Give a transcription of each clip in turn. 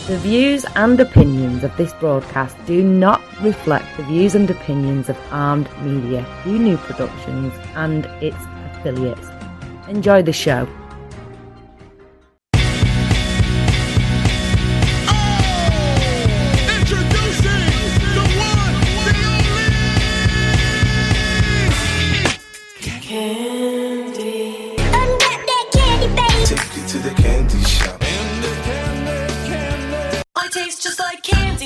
The views and opinions of this broadcast do not reflect the views and opinions of Armed Media, New Productions and its affiliates. Enjoy the show. Tastes just like candy.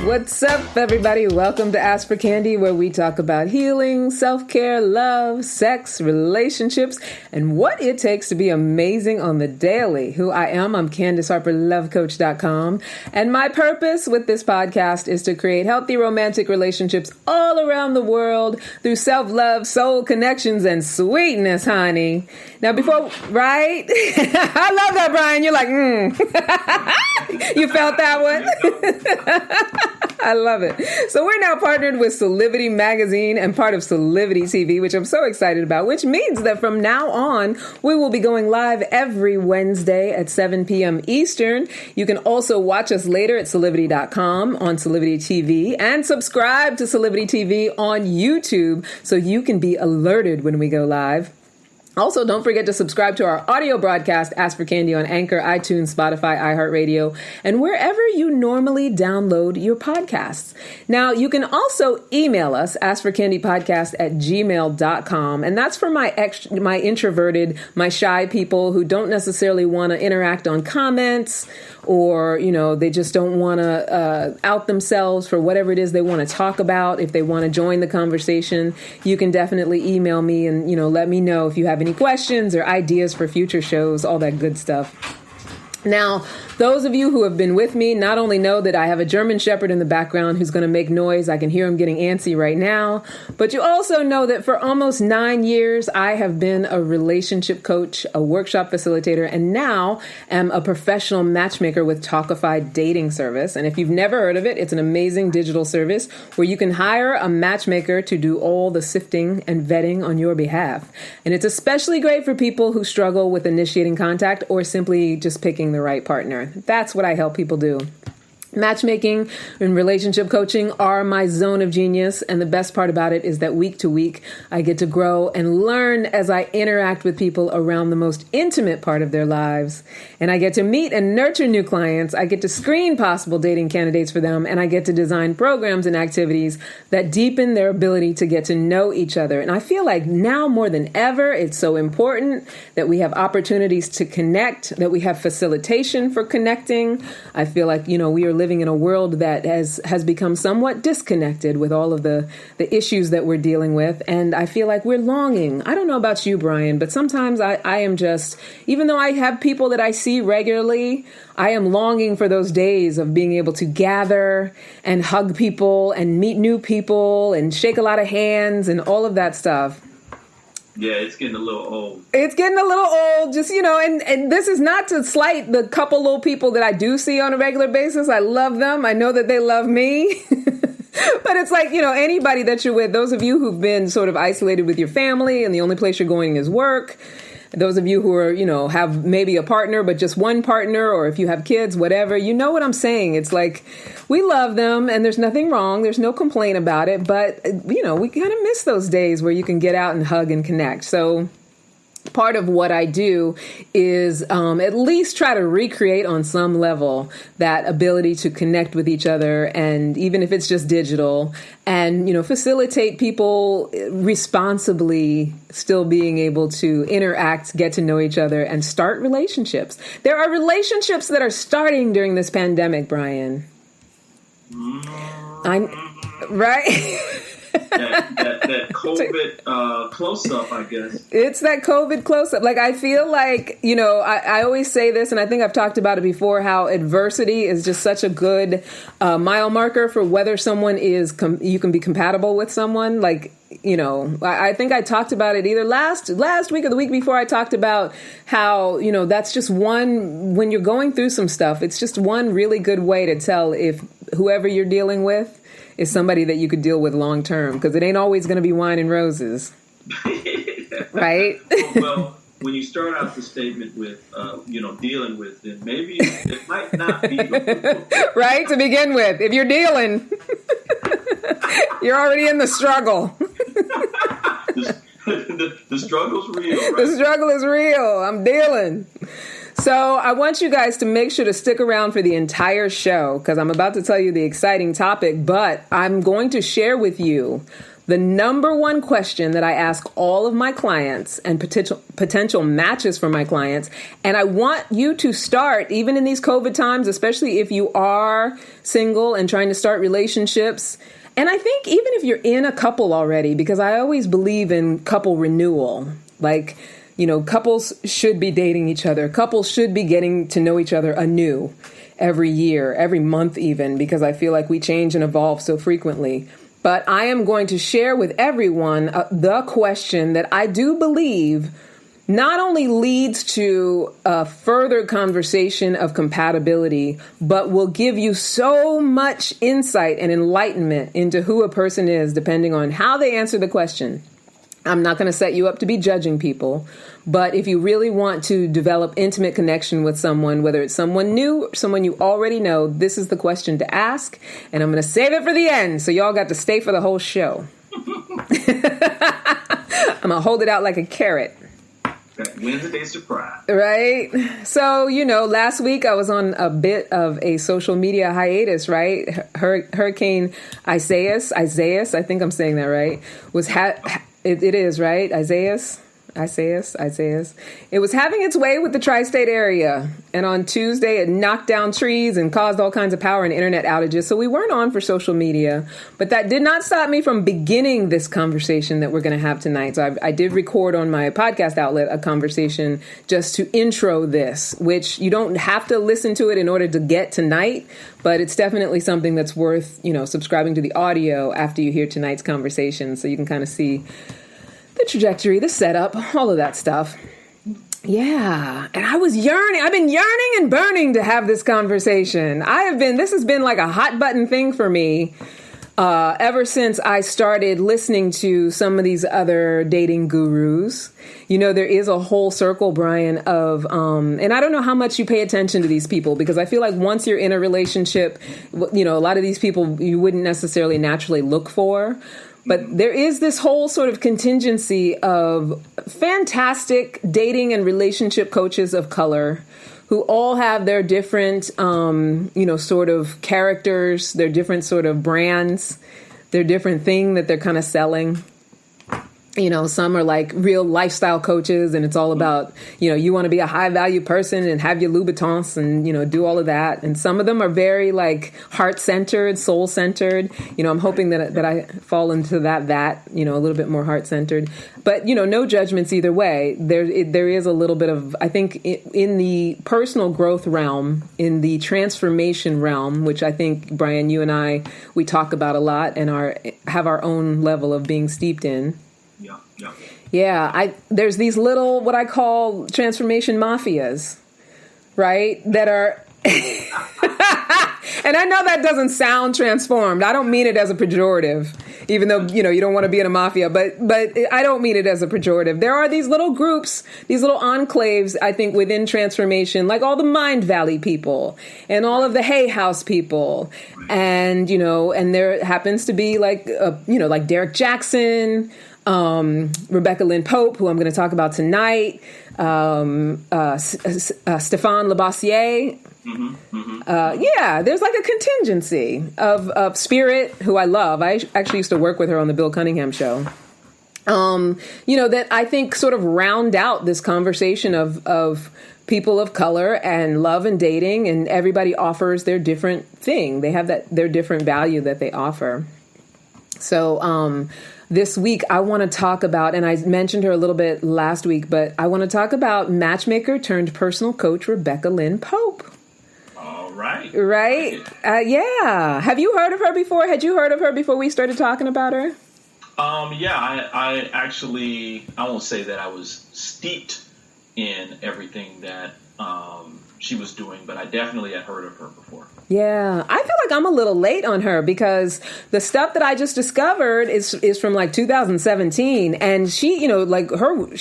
What's up, everybody? Welcome to Ask for Candy, where we talk about healing, self-care, love, sex, relationships, and what it takes to be amazing on the daily. Who I am, I'm Candace Harper, lovecoach.com, and my purpose with this podcast is to create healthy romantic relationships all around the world through self-love, soul connections, and sweetness, honey. Now, before, right? I love that, Brian. You're like, You felt that one? I love it. So we're now partnered with Solivity Magazine and part of Solivity TV, which I'm so excited about, which means that from now on, we will be going live every Wednesday at 7 p.m. Eastern. You can also watch us later at solivity.com on Solivity TV and subscribe to Solivity TV on YouTube so you can be alerted when we go live. Also, don't forget to subscribe to our audio broadcast, Ask for Candy, on Anchor, iTunes, Spotify, iHeartRadio, and wherever you normally download your podcasts. Now, you can also email us, askforcandypodcast@gmail.com, and that's for my introverted, my shy people who don't necessarily want to interact on comments, or, they just don't want to out themselves for whatever it is they want to talk about. If they want to join the conversation, you can definitely email me and, let me know if you have any questions or ideas for future shows, all that good stuff. Now, those of you who have been with me not only know that I have a German Shepherd in the background who's going to make noise. I can hear him getting antsy right now. But you also know that for almost 9 years, I have been a relationship coach, a workshop facilitator, and now am a professional matchmaker with Talkified dating service. And if you've never heard of it, it's an amazing digital service where you can hire a matchmaker to do all the sifting and vetting on your behalf. And it's especially great for people who struggle with initiating contact or simply just picking the right partner. That's what I help people do. Matchmaking and relationship coaching are my zone of genius, and the best part about it is that week to week, I get to grow and learn as I interact with people around the most intimate part of their lives. And I get to meet and nurture new clients. I get to screen possible dating candidates for them, and I get to design programs and activities that deepen their ability to get to know each other. And I feel like now more than ever, it's so important that we have opportunities to connect, that we have facilitation for connecting. I feel like, we are living in a world that has become somewhat disconnected with all of the issues that we're dealing with. And I feel like we're longing. I don't know about you, Brian, but sometimes I am just, even though I have people that I see regularly, I am longing for those days of being able to gather and hug people and meet new people and shake a lot of hands and all of that stuff. Yeah, it's getting a little old. It's getting a little old, just, and this is not to slight the couple little people that I do see on a regular basis. I love them. I know that they love me. But it's like, anybody that you're with, those of you who've been sort of isolated with your family and the only place you're going is work. Those of you who are, have maybe a partner, but just one partner, or if you have kids, whatever, you know what I'm saying. It's like, we love them and there's nothing wrong. There's no complaint about it. But, we kind of miss those days where you can get out and hug and connect. So part of what I do is at least try to recreate on some level that ability to connect with each other, and even if it's just digital, and facilitate people responsibly still being able to interact, get to know each other, and start relationships. There are relationships that are starting during this pandemic, Brian. Right? that COVID close-up, I guess. It's that COVID close-up. Like, I feel like, I always say this, and I think I've talked about it before, how adversity is just such a good mile marker for whether someone is, you can be compatible with someone. Like, I think I talked about it either last week or the week before. I talked about how, that's just one, when you're going through some stuff, it's just one really good way to tell if whoever you're dealing with is somebody that you could deal with long term, because it ain't always going to be wine and roses. Right? Well, when you start out the statement with, dealing with, then maybe it might not be right, to begin with. If you're dealing, you're already in the struggle. The struggle's real, right? The struggle is real. I'm dealing. So I want you guys to make sure to stick around for the entire show because I'm about to tell you the exciting topic, but I'm going to share with you the number one question that I ask all of my clients and potential matches for my clients. And I want you to start, even in these COVID times, especially if you are single and trying to start relationships. And I think even if you're in a couple already, because I always believe in couple renewal, like, couples should be dating each other. Couples should be getting to know each other anew every year, every month even, because I feel like we change and evolve so frequently. But I am going to share with everyone the question that I do believe not only leads to a further conversation of compatibility, but will give you so much insight and enlightenment into who a person is, depending on how they answer the question. I'm not going to set you up to be judging people, but if you really want to develop intimate connection with someone, whether it's someone new or someone you already know, this is the question to ask, and I'm going to save it for the end, so y'all got to stay for the whole show. I'm going to hold it out like a carrot. Wednesday surprise. Right? So, last week I was on a bit of a social media hiatus, right? Hurricane Isaias, I think I'm saying that right, it is, right? Isaias. It was having its way with the tri-state area. And on Tuesday, it knocked down trees and caused all kinds of power and internet outages. So we weren't on for social media. But that did not stop me from beginning this conversation that we're going to have tonight. So I did record on my podcast outlet a conversation just to intro this, which you don't have to listen to it in order to get tonight. But it's definitely something that's worth, subscribing to the audio after you hear tonight's conversation so you can kind of see the trajectory, the setup, all of that stuff. Yeah. And I've been yearning and burning to have this conversation. This has been like a hot button thing for me ever since I started listening to some of these other dating gurus. There is a whole circle, Brian, of, and I don't know how much you pay attention to these people, because I feel like once you're in a relationship, a lot of these people you wouldn't necessarily naturally look for. But there is this whole sort of contingency of fantastic dating and relationship coaches of color who all have their different, sort of characters, their different sort of brands, their different thing that they're kind of selling. Some are like real lifestyle coaches, and it's all about, you want to be a high value person and have your Louboutins and, do all of that. And some of them are very like heart centered, soul centered. I'm hoping that I fall into that, a little bit more heart centered. But, no judgments either way. There is a little bit of, I think, in the personal growth realm, in the transformation realm, which I think, Brian, you and we talk about a lot and have our own level of being steeped in. Yeah, there's these little, what I call transformation mafias, right? That are, and I know that doesn't sound transformed. I don't mean it as a pejorative, even though, you don't want to be in a mafia, but I don't mean it as a pejorative. There are these little groups, these little enclaves, I think, within transformation, like all the Mind Valley people and all of the Hay House people. And, and there happens to be like, like Derek Jackson, Rebecca Lynn Pope, who I'm going to talk about tonight, Stéphane Labossiere. There's like a contingency of Spirit, who I love. I actually used to work with her on the Bill Cunningham show. That I think sort of round out this conversation of people of color and love and dating, and everybody offers their different thing. They have their different value that they offer. So, this week, I want to talk about, and I mentioned her a little bit last week, but I want to talk about matchmaker turned personal coach Rebecca Lynn Pope. All right. Right? Yeah. Have you heard of her before? Had you heard of her before we started talking about her? I actually, I won't say that I was steeped in everything that she was doing, but I definitely had heard of her before. Yeah, I feel like I'm a little late on her because the stuff that I just discovered is from like 2017, and she, she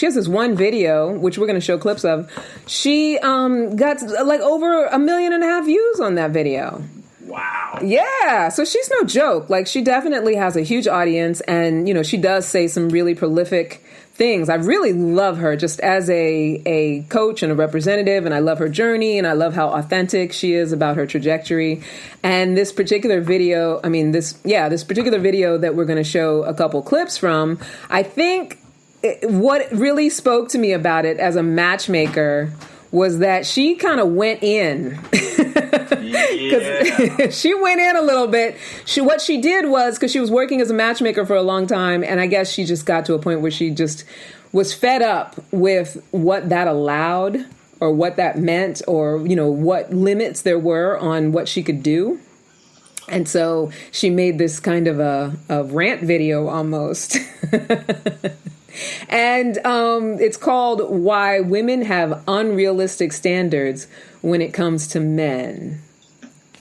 has this one video which we're going to show clips of. She got like over 1.5 million views on that video. Wow. Yeah, so she's no joke. Like, she definitely has a huge audience, and she does say some really prolific things. I really love her just as a coach and a representative, and I love her journey, and I love how authentic she is about her trajectory. And this particular video, this particular video that we're going to show a couple clips from, I think what really spoke to me about it as a matchmaker was that she kind of went in. Yeah. She went in a little bit. What she did was, because she was working as a matchmaker for a long time, and I guess she just got to a point where she just was fed up with what that allowed or what that meant, or, what limits there were on what she could do. And so she made this kind of a rant video almost. And it's called "Why Women Have Unrealistic Standards When It Comes to Men."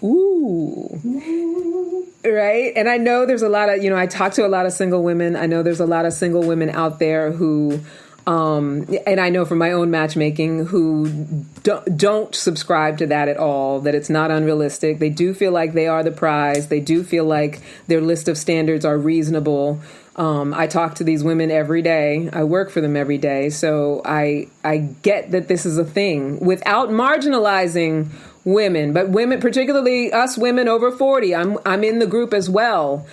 Ooh. Right? And I know there's a lot of, I talk to a lot of single women. I know there's a lot of single women out there who, and I know from my own matchmaking, who don't subscribe to that at all, that it's not unrealistic. They do feel like they are the prize. They do feel like their list of standards are reasonable. I talk to these women every day. I work for them every day. So I get that this is a thing without marginalizing women, but women, particularly us women over 40, I'm in the group as well.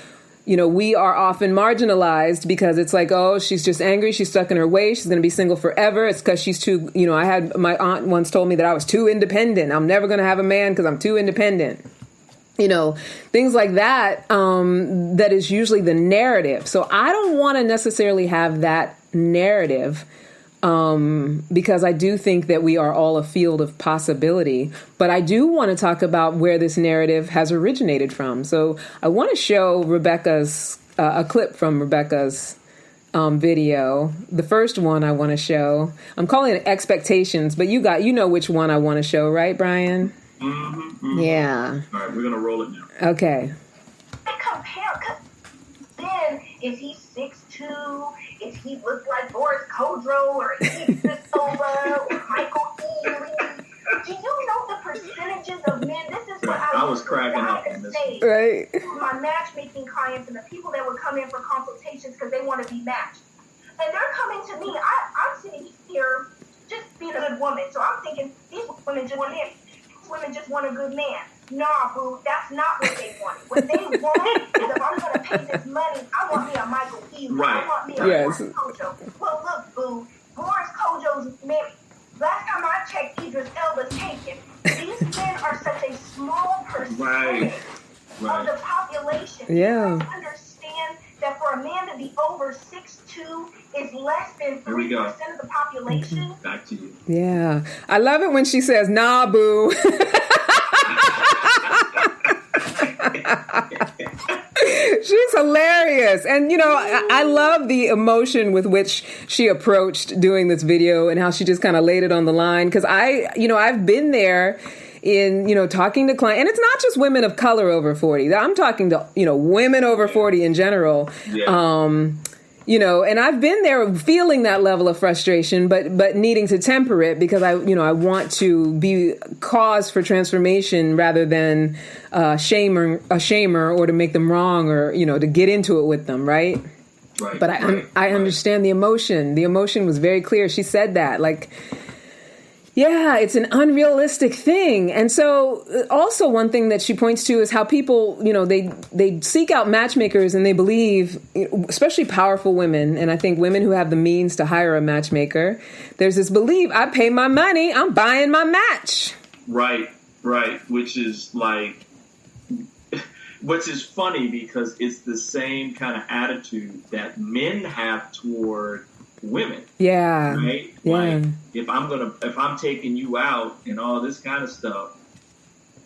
We are often marginalized because it's like, oh, she's just angry. She's stuck in her ways. She's going to be single forever. It's because she's too, I had, my aunt once told me that I was too independent. I'm never going to have a man because I'm too independent. Things like that, that is usually the narrative. So I don't want to necessarily have that narrative, because I do think that we are all a field of possibility. But I do want to talk about where this narrative has originated from. So I want to show Rebecca's, a clip from Rebecca's video. The first one I want to show, I'm calling it Expectations, but you know which one I want to show, right, Brian? Mm-hmm, mm-hmm. Yeah. All right, we're going to roll it now. Okay. Compare, then is he 6'2"? Is he look like Boris Kodrow or Idris Elba or Michael Ealy? Do you know the percentages of men? This is what I was cracking up on this. Say right. to my matchmaking clients and the people that would come in for consultations because they want to be matched. And they're coming to me. I'm sitting here just being a good woman. So I'm thinking these women just want men. Women just want a good man. Nah, boo, that's not what they want. What they want is, if I'm going to pay this money, I want me a Michael Ealy. Right. I want me a Boris Kodjoe. Well, look, boo, Boris Kodjoe's married. Last time I checked, Idris Elba's taken. These men are such a small percentage of the population. Yeah. You understand that for a man to be over 6'2" is less than 3% of the population? Back to you. Yeah. I love it when she says, nah, boo. She's hilarious. And, I love the emotion with which she approached doing this video and how she just kind of laid it on the line. Because I've been there in, talking to clients. And it's not just women of color over 40. I'm talking to, women over 40 in general. Yeah. And I've been there feeling that level of frustration, but needing to temper it because I want to be cause for transformation rather than a shamer or to make them wrong or, to get into it with them. Right. But I understand the emotion. The emotion was very clear. She said that, like, yeah, it's an unrealistic thing. And so also one thing that she points to is how people, they seek out matchmakers and they believe, especially powerful women, and I think women who have the means to hire a matchmaker, there's this belief, I pay my money, I'm buying my match. Right. Which is like, which is funny because it's the same kind of attitude that men have toward women. Yeah. Right? Yeah. Like, if I'm taking you out and all this kind of stuff,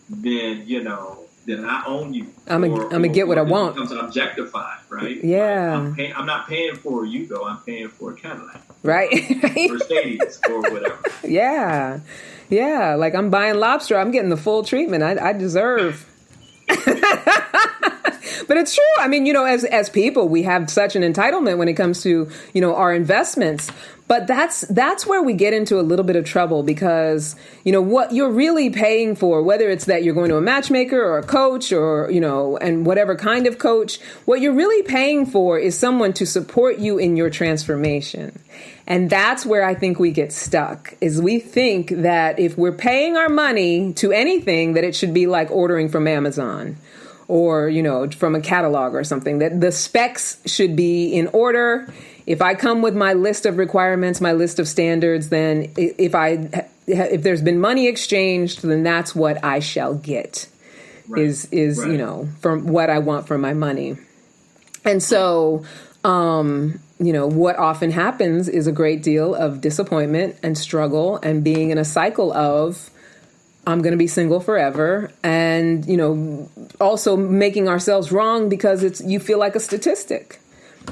then, then I own you. I'm gonna get what I want. It becomes objectified, right? Yeah. Like, I'm not paying for a Yugo, I'm paying for a Cadillac. Right. Mercedes or whatever. Yeah. Yeah, like I'm buying lobster. I'm getting the full treatment I deserve. But it's true. I mean, as people, we have such an entitlement when it comes to, our investments. But that's where we get into a little bit of trouble because, what you're really paying for, whether it's that you're going to a matchmaker or a coach or, and whatever kind of coach, what you're really paying for is someone to support you in your transformation. And that's where I think we get stuck, is we think that if we're paying our money to anything, that it should be like ordering from Amazon or, from a catalog or something, that the specs should be in order. If I come with my list of requirements, my list of standards, then if there's been money exchanged, then that's what I shall get, is right. From what I want for my money. And so, what often happens is a great deal of disappointment and struggle and being in a cycle of, I'm going to be single forever. And, also making ourselves wrong because you feel like a statistic.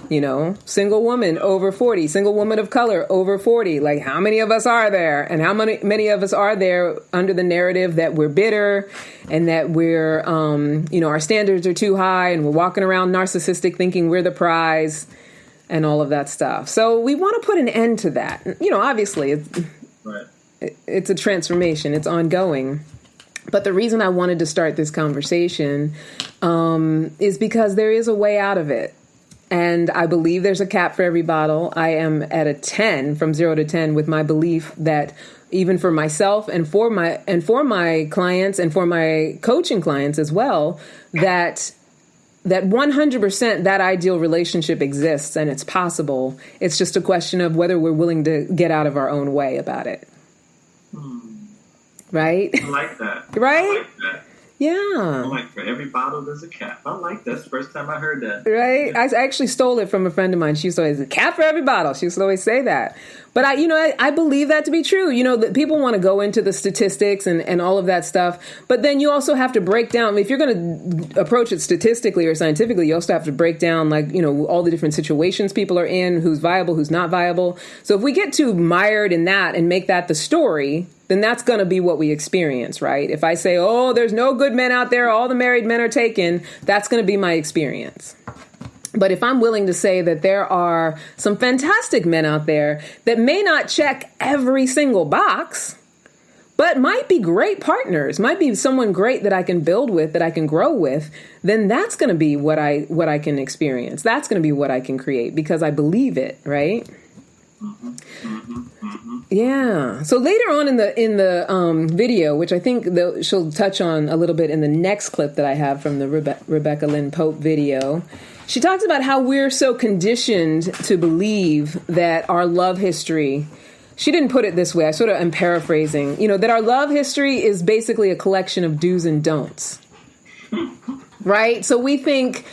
Single woman over 40, single woman of color over 40. Like, how many of us are there? And how many of us are there under the narrative that we're bitter and that we're, our standards are too high and we're walking around narcissistic thinking we're the prize and all of that stuff. So we want to put an end to that. Obviously, it's a transformation. It's ongoing. But the reason I wanted to start this conversation is because there is a way out of it. And I believe there's a cap for every bottle. I am at a 10, from 0 to 10, with my belief that even for myself and for my clients and for my coaching clients as well, that 100% that ideal relationship exists and it's possible. It's just a question of whether we're willing to get out of our own way about it. Right? I like that. Right? I like that. Yeah. Like, for every bottle, there's a cap. I like that. That's the first time I heard that. Right. I actually stole it from a friend of mine. She used to always say, cap for every bottle. She used to always say that. But I believe that to be true. That people want to go into the statistics and all of that stuff. But then you also have to break down. If you're going to approach it statistically or scientifically, you also have to break down, all the different situations people are in, who's viable, who's not viable. So if we get too mired in that and make that the story, then that's going to be what we experience, right? If I say, oh, there's no good men out there, all the married men are taken, that's going to be my experience. But if I'm willing to say that there are some fantastic men out there that may not check every single box, but might be great partners, might be someone great that I can build with, that I can grow with, then that's going to be what I can experience. That's going to be what I can create because I believe it, right? Yeah. So later on in the video, which I think she'll touch on a little bit in the next clip that I have from the Rebecca Lynn Pope video, she talks about how we're so conditioned to believe that our love history, she didn't put it this way, I sort of am paraphrasing, that our love history is basically a collection of do's and don'ts. Right? So we think,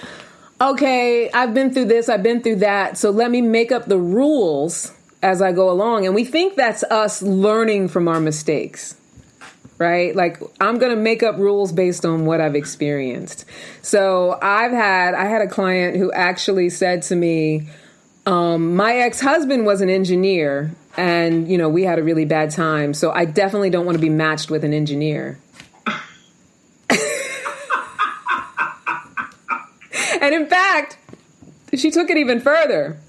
okay, I've been through this, I've been through that, so let me make up the rules as I go along. And we think that's us learning from our mistakes, right? Like, I'm going to make up rules based on what I've experienced. So I had a client who actually said to me, my ex-husband was an engineer and, we had a really bad time. So I definitely don't want to be matched with an engineer. And in fact, she took it even further.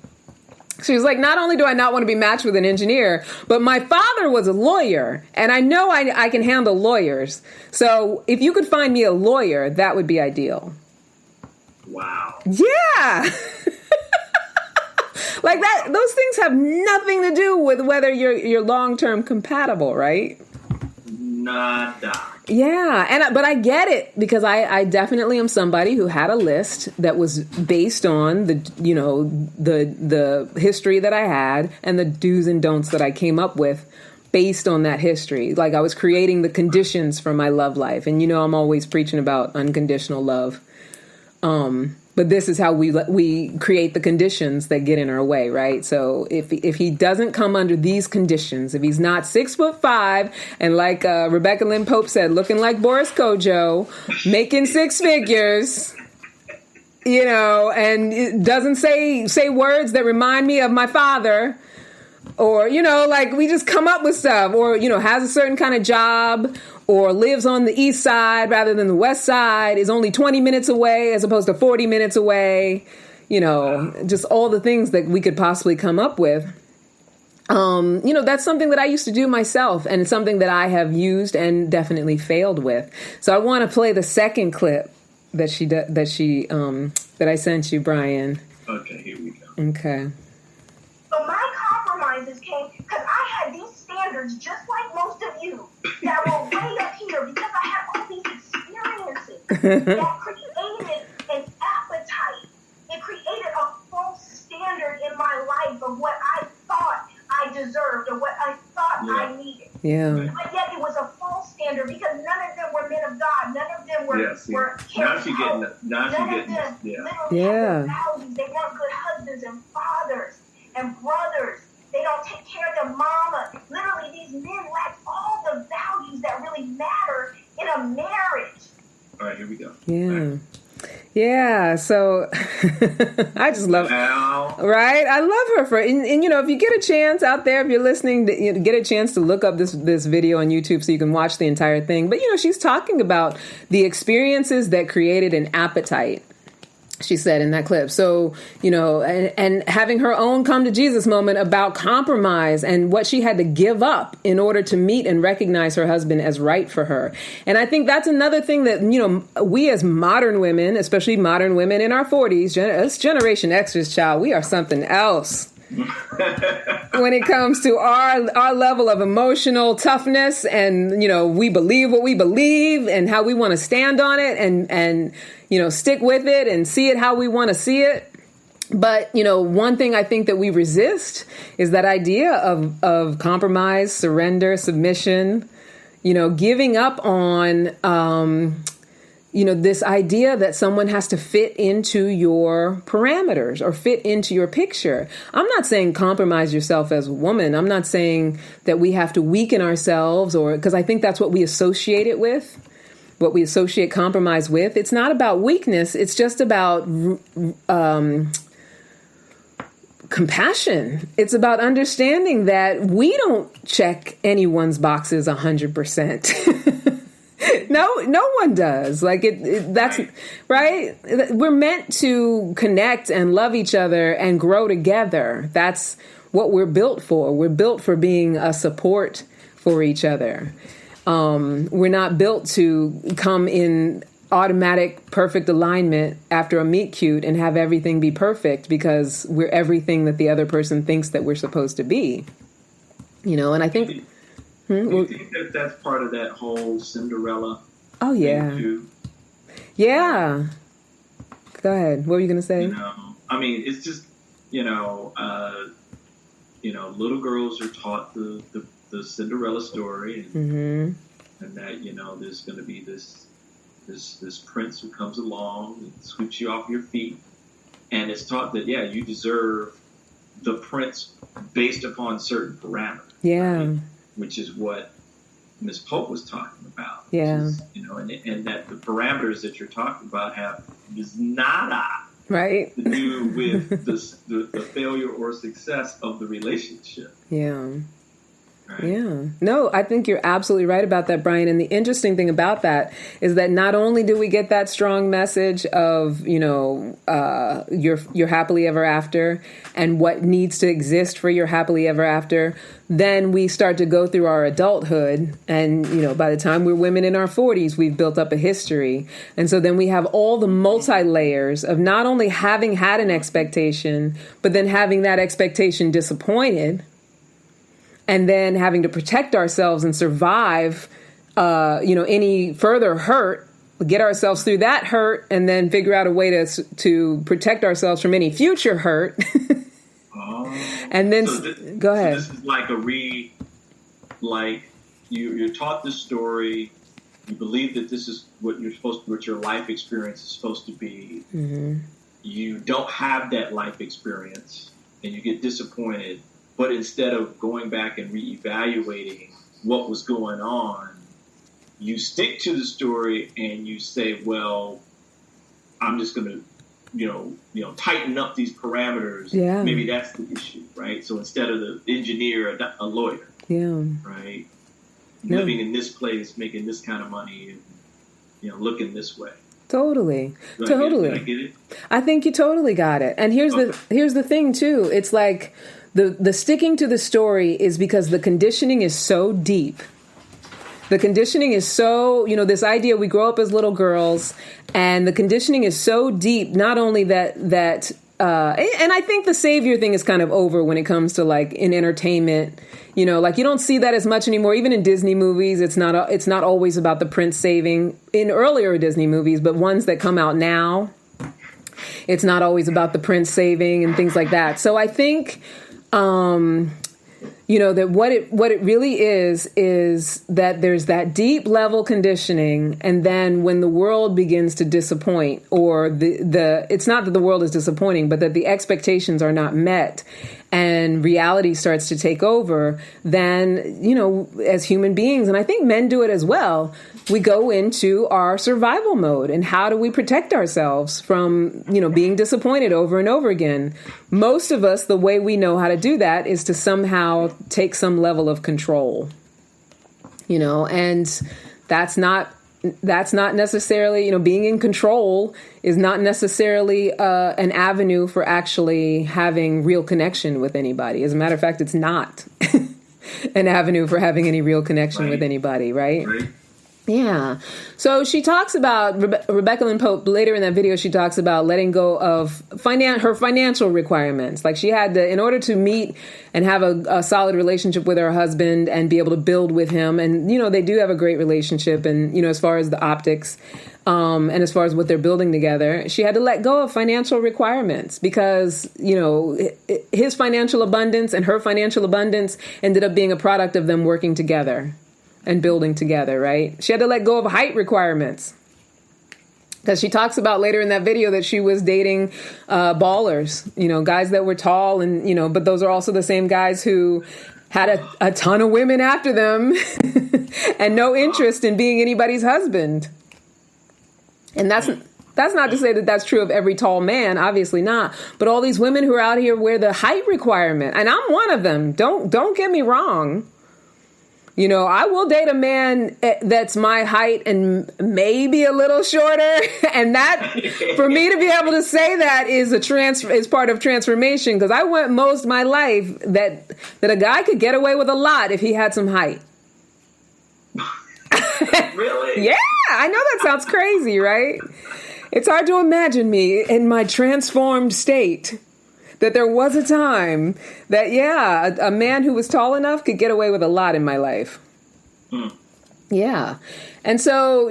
She was like, not only do I not want to be matched with an engineer, but my father was a lawyer, and I know I can handle lawyers. So if you could find me a lawyer, that would be ideal. Wow. Yeah. Like that, those things have nothing to do with whether you're long-term compatible, right? Nada. Yeah, but I get it because I definitely am somebody who had a list that was based on the history that I had and the do's and don'ts that I came up with based on that history. Like I was creating the conditions for my love life, and I'm always preaching about unconditional love. But this is how we create the conditions that get in our way, right? So if he doesn't come under these conditions, if he's not 6'5", and like Rebecca Lynn Pope said, looking like Boris Kojo, making six figures, and it doesn't say words that remind me of my father, or, you know, like we just come up with stuff, or, you know, has a certain kind of job, or lives on the east side rather than the west side, is only 20 minutes away as opposed to 40 minutes away, you know, just all the things that we could possibly come up with. You know, that's something that I used to do myself, and it's something that I have used and definitely failed with. So I want to play the second clip that I sent you, Brian. Okay, here we go. Okay. So my compromises came because I had these standards, just like most of you, that were way up here because I had all these experiences that created an appetite. It created a false standard in my life of what I thought I deserved or what I thought I needed. Yeah. But yet it was a false standard because none of them were men of God. None of them were Now she getting it. Now she getting it. literally had values. They weren't good husbands and fathers and brothers. They don't take care of their mama. Literally, these men lack all the values that really matter in a marriage. All right, here we go. Yeah. Yeah, so I just love right? I love her for and you know, if you get a chance out there, if you're listening, you know, get a chance to look up this video on YouTube so you can watch the entire thing. But you know, she's talking about the experiences that created an appetite, she said in that clip. So, you know, and having her own come to Jesus moment about compromise and what she had to give up in order to meet and recognize her husband as right for her. And I think that's another thing that, you know, we as modern women, especially modern women in our 40s, us Generation Xers, child, we are something else. When it comes to our level of emotional toughness, and you know, we believe what we believe and how we want to stand on it, and you know, stick with it and see it how we want to see it. But you know, one thing I think that we resist is that idea of compromise, surrender, submission, you know, giving up on you know, this idea that someone has to fit into your parameters or fit into your picture. I'm not saying compromise yourself as a woman. I'm not saying that we have to weaken ourselves, or because I think that's what we associate it with, what we associate compromise with. It's not about weakness. It's just about compassion. It's about understanding that we don't check anyone's boxes 100%. No one does. Like that's right. We're meant to connect and love each other and grow together. That's what we're built for. We're built for being a support for each other. We're not built to come in automatic perfect alignment after a meet cute and have everything be perfect because we're everything that the other person thinks that we're supposed to be. You know, and I think do you think that that's part of that whole Cinderella? Oh yeah, yeah. Go ahead. What were you going to say? You know, I mean, it's just you know, little girls are taught the Cinderella story, and that you know there's going to be this prince who comes along and sweeps you off your feet, and it's taught that you deserve the prince based upon certain parameters. Yeah. Right? Which is what Ms. Pope was talking about. Yeah. Is, you know, and that the parameters that you're talking about have nada right to do with the failure or success of the relationship. Yeah. Right? Yeah. No, I think you're absolutely right about that, Brian. And the interesting thing about that is that not only do we get that strong message of, you know, your happily ever after and what needs to exist for your happily ever after, then we start to go through our adulthood. And, you know, by the time we're women in our 40s, we've built up a history. And so then we have all the multi-layers of not only having had an expectation, but then having that expectation disappointed. And then having to protect ourselves and survive, you know, any further hurt, get ourselves through that hurt, and then figure out a way to protect ourselves from any future hurt. And then go ahead. So this is like you're taught this story. You believe that this is what your life experience is supposed to be. Mm-hmm. You don't have that life experience, and you get disappointed. But instead of going back and reevaluating what was going on, you stick to the story and you say, well, I'm just going to tighten up these parameters. Yeah. Maybe that's the issue, right? So instead of the engineer, a lawyer. Yeah. Right. Yeah. Living in this place, making this kind of money, and looking this way. Totally. Did I get it? I think you totally got it. And here's the thing too. It's like the sticking to the story is because the conditioning is so deep. The conditioning is so, this idea we grow up as little girls, and the conditioning is so deep, not only that and I think the savior thing is kind of over when it comes to like in entertainment, you don't see that as much anymore. Even in Disney movies, it's not always about the prince saving in earlier Disney movies, but ones that come out now, it's not always about the prince saving and things like that. So I think, that what it really is that there's that deep level conditioning, and then when the world begins to disappoint, or it's not that the world is disappointing, but that the expectations are not met, and reality starts to take over, then, as human beings, and I think men do it as well, we go into our survival mode. And how do we protect ourselves from, being disappointed over and over again? Most of us, the way we know how to do that is to somehow take some level of control, and that's not necessarily, being in control is not necessarily an avenue for actually having real connection with anybody. As a matter of fact, it's not an avenue for having any real connection with anybody, right? Yeah. So she talks about, Rebecca Lynn Pope, later in that video, she talks about letting go of her financial requirements. Like she had to, in order to meet and have a solid relationship with her husband and be able to build with him. And, they do have a great relationship. And, as far as the optics and as far as what they're building together, she had to let go of financial requirements because, his financial abundance and her financial abundance ended up being a product of them working together and building together, right? She had to let go of height requirements because she talks about later in that video that she was dating ballers, guys that were tall and, but those are also the same guys who had a ton of women after them and no interest in being anybody's husband. And that's not to say that that's true of every tall man, obviously not. But all these women who are out here wear the height requirement, and I'm one of them. Don't get me wrong. I will date a man that's my height and maybe a little shorter. And that, for me to be able to say that is part of transformation. Because I went most of my life that a guy could get away with a lot if he had some height. Really? Yeah, I know that sounds crazy, right? It's hard to imagine me in my transformed state. That there was a time that, a man who was tall enough could get away with a lot in my life. Yeah. And so,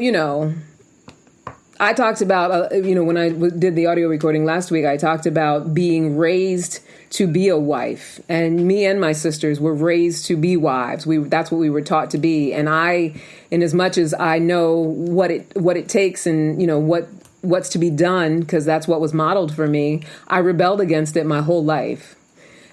I talked about, when I did the audio recording last week, I talked about being raised to be a wife. And me and my sisters were raised to be wives. That's what we were taught to be. And in as much as I know what it takes and, what's to be done, because that's what was modeled for me, I rebelled against it my whole life.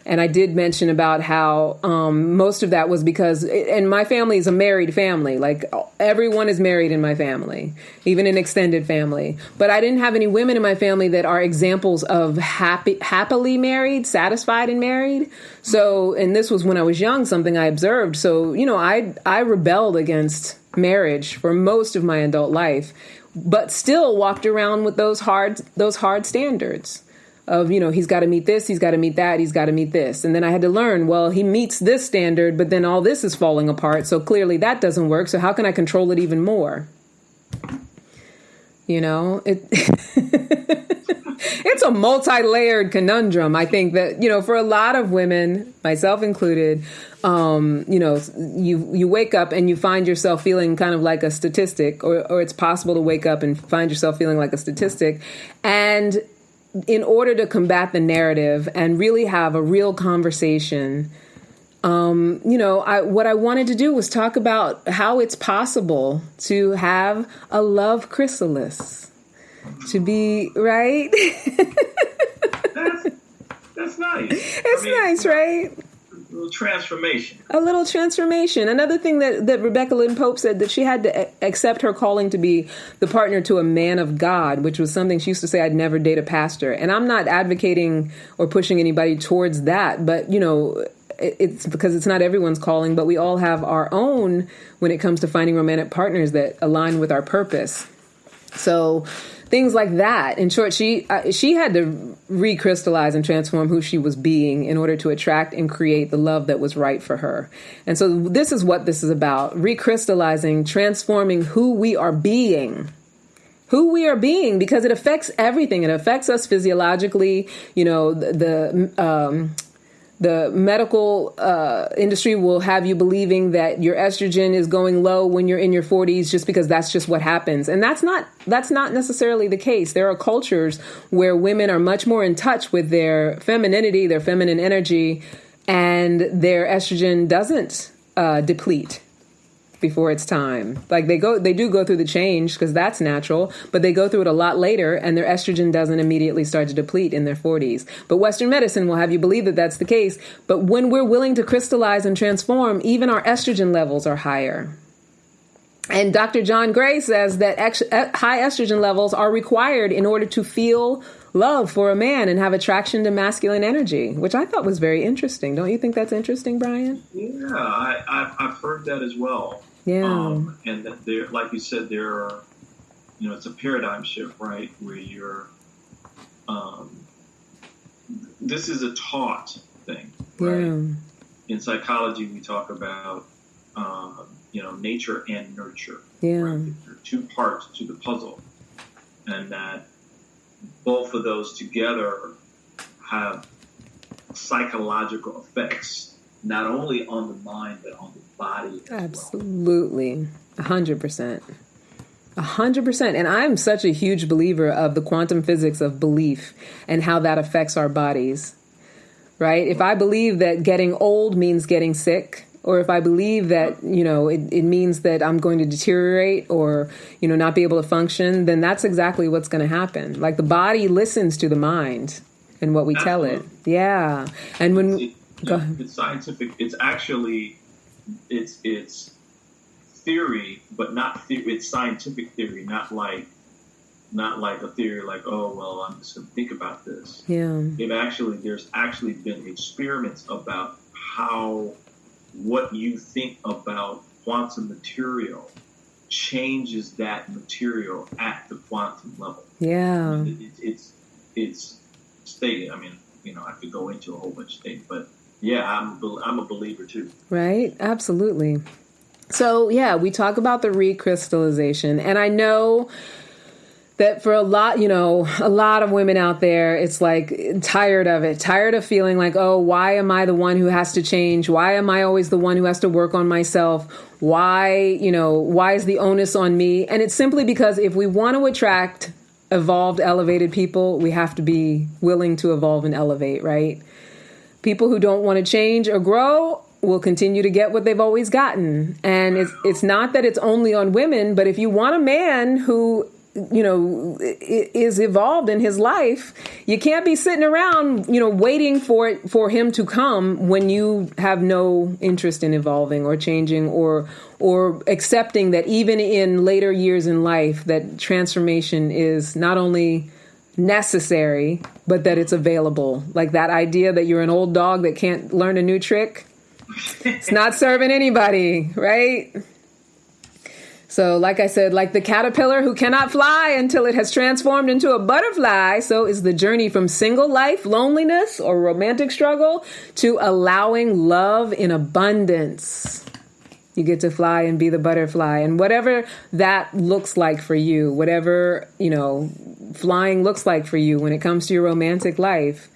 And I did mention about how most of that was because, and my family is a married family. Like everyone is married in my family, even an extended family. But I didn't have any women in my family that are examples of happily married, satisfied and married. So, and this was when I was young, something I observed. So, I rebelled against marriage for most of my adult life, but still walked around with those hard standards of, he's got to meet this, he's got to meet that, he's got to meet this. And then I had to learn, well, he meets this standard, but then all this is falling apart. So clearly that doesn't work. So how can I control it even more? It's a multi-layered conundrum. I think that, for a lot of women, myself included, you wake up and you find yourself feeling kind of like a statistic, or it's possible to wake up and find yourself feeling like a statistic. And in order to combat the narrative and really have a real conversation, what I wanted to do was talk about how it's possible to have a love chrysalis. To be, right? That's nice. It's nice, right? little transformation. A little transformation. Another thing that Rebecca Lynn Pope said, that she had to accept her calling to be the partner to a man of God, which was something she used to say, I'd never date a pastor. And I'm not advocating or pushing anybody towards that, but, you know, it's because it's not everyone's calling, but we all have our own when it comes to finding romantic partners that align with our purpose. So things like that. In short, she had to recrystallize and transform who she was being in order to attract and create the love that was right for her. And so this is what this is about: recrystallizing, transforming who we are being. Who we are being, because it affects everything. It affects us physiologically. You know, the medical industry will have you believing that your estrogen is going low when you're in your 40s just because that's just what happens. And that's not necessarily the case. There are cultures where women are much more in touch with their femininity, their feminine energy, and their estrogen doesn't deplete before it's time. Like they do go through the change because that's natural, but they go through it a lot later and their estrogen doesn't immediately start to deplete in their 40s. But Western medicine will have you believe that that's the case. But when we're willing to crystallize and transform, even our estrogen levels are higher. And Dr. John Gray says that high estrogen levels are required in order to feel love for a man and have attraction to masculine energy, which I thought was very interesting. Don't you think that's interesting, Brian? Yeah, I've heard that as well. Yeah. And that there, like you said, there are, you know, it's a paradigm shift, right? Where you're, this is a taught thing, right? Yeah. In psychology, we talk about, you know, nature and nurture. Yeah. Right? There are two parts to the puzzle, and that both of those together have psychological effects, not only on the mind, but on the body as Absolutely. 100%. 100%. And I'm such a huge believer of the quantum physics of belief and how that affects our bodies, right? If I believe that getting old means getting sick, or if I believe that, you know, it means that I'm going to deteriorate or, you know, not be able to function, then that's exactly what's going to happen. Like the body listens to the mind and what we tell it. Yeah. And when it's scientific, it's actually, it's theory, but not theory. It's scientific theory, not like a theory like, oh, well, I'm just going to think about this. Yeah. There's actually been experiments about how what you think about quantum material changes that material at the quantum level. Yeah. It's stated. I mean, you know, I could go into a whole bunch of things, but yeah, I'm a believer too. Right. Absolutely. So yeah, we talk about the recrystallization, and I know that for a lot of women out there, it's like tired of feeling like, oh, why am I the one who has to change? Why am I always the one who has to work on myself? Why is the onus on me? And it's simply because if we want to attract evolved, elevated people, we have to be willing to evolve and elevate, right? People who don't want to change or grow will continue to get what they've always gotten. And it's not that it's only on women, but if you want a man who, you know, is evolved in his life, you can't be sitting around, you know, waiting for him to come when you have no interest in evolving or changing or accepting that even in later years in life, that transformation is not only necessary, but that it's available. Like that idea that you're an old dog that can't learn a new trick. It's not serving anybody, right? So like I said, like the caterpillar who cannot fly until it has transformed into a butterfly, so is the journey from single life, loneliness, or romantic struggle to allowing love in abundance. You get to fly and be the butterfly. And whatever that looks like for you, whatever, you know, flying looks like for you when it comes to your romantic life,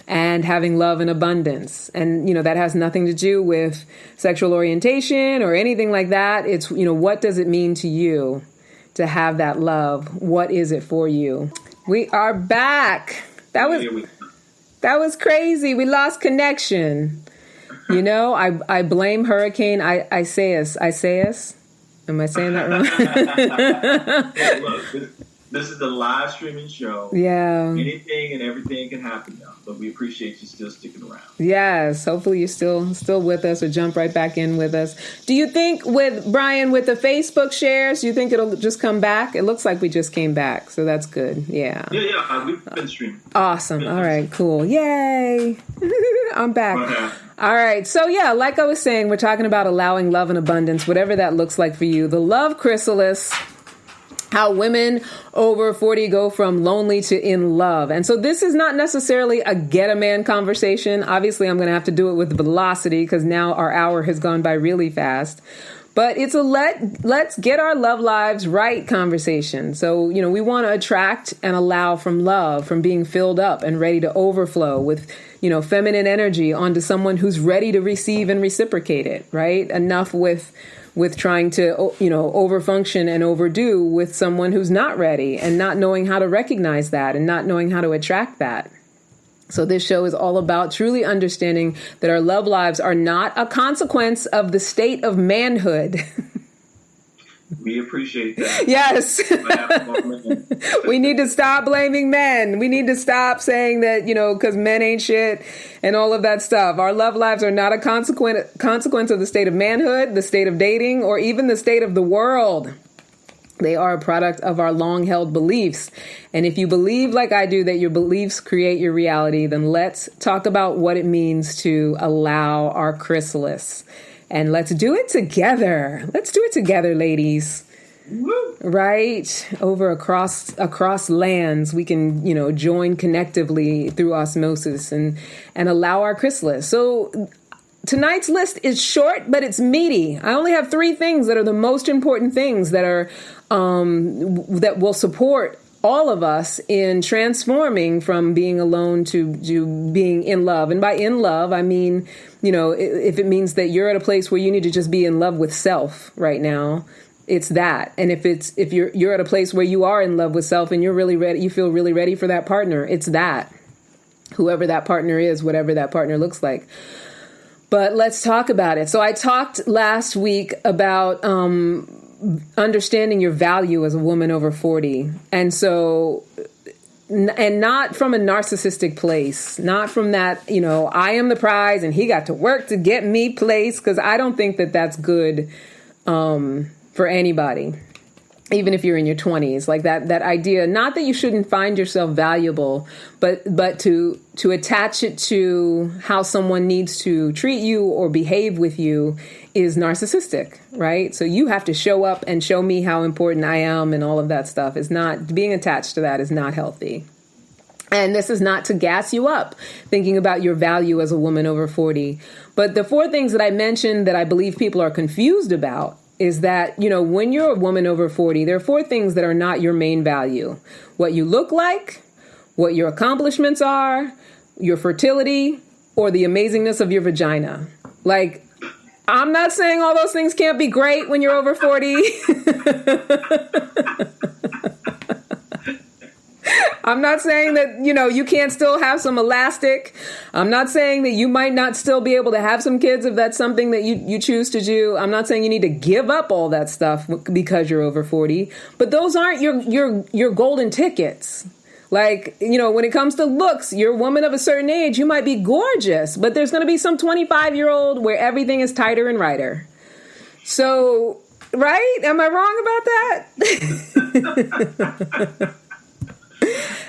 and having love in abundance. And, you know, that has nothing to do with sexual orientation or anything like that. It's, you know, what does it mean to you to have that love? What is it for you? We are back. That was crazy. We lost connection. You know, I blame Hurricane Isaias. Am I saying that wrong? Hey, look, this is a live streaming show. Yeah. Anything and everything can happen now. but we appreciate you still sticking around. Yes, hopefully you're still with us, or jump right back in with us. Do you think, with Brian, with the Facebook shares, do you think it'll just come back? It looks like we just came back, so that's good. Yeah. Yeah, we've been streaming. Awesome. All right, cool. Yay. I'm back. All right. So yeah, like I was saying, we're talking about allowing love and abundance, whatever that looks like for you. The Love Chrysalis, how women over 40 go from lonely to in love. And so this is not necessarily a get a man conversation. Obviously, I'm going to have to do it with velocity because now our hour has gone by really fast. But it's a let's get our love lives right conversation. So, we want to attract and allow from love, from being filled up and ready to overflow with, feminine energy onto someone who's ready to receive and reciprocate it, right? Enough with trying to, overfunction and overdo with someone who's not ready, and not knowing how to recognize that and not knowing how to attract that. So this show is all about truly understanding that our love lives are not a consequence of the state of manhood. We appreciate that. Yes. We need to stop blaming men. We need to stop saying that, because men ain't shit and all of that stuff. Our love lives are not a consequence of the state of manhood, the state of dating, or even the state of the world. They are a product of our long-held beliefs. And if you believe, like I do, that your beliefs create your reality, then let's talk about what it means to allow our chrysalis. And let's do it together. Let's do it together, ladies. Woo. Right? Across lands, we can, join connectively through osmosis and allow our chrysalis. So tonight's list is short, but it's meaty. I only have 3 things that are the most important things that are that will support all of us in transforming from being alone to being in love. And by in love, I mean, if it means that you're at a place where you need to just be in love with self right now, it's that. And if you're at a place where you are in love with self and you're really ready, you feel really ready for that partner, it's that. Whoever that partner is, whatever that partner looks like. But let's talk about it. So I talked last week about understanding your value as a woman over 40. And so, and not from a narcissistic place, not from that, I am the prize and he got to work to get me place, because I don't think that that's good for anybody. Even if you're in your 20s, like that idea, not that you shouldn't find yourself valuable, but to attach it to how someone needs to treat you or behave with you is narcissistic, right? So you have to show up and show me how important I am, and all of that stuff is not, being attached to that is not healthy. And this is not to gas you up, thinking about your value as a woman over 40. But the 4 things that I mentioned that I believe people are confused about is that, when you're a woman over 40, there are 4 things that are not your main value. What you look like, what your accomplishments are, your fertility, or the amazingness of your vagina. Like, I'm not saying all those things can't be great when you're over 40. I'm not saying that, you can't still have some elastic. I'm not saying that you might not still be able to have some kids if that's something that you choose to do. I'm not saying you need to give up all that stuff because you're over 40. But those aren't your golden tickets. Like, when it comes to looks, you're a woman of a certain age, you might be gorgeous, but there's going to be some 25-year-old where everything is tighter and righter. So, right? Am I wrong about that?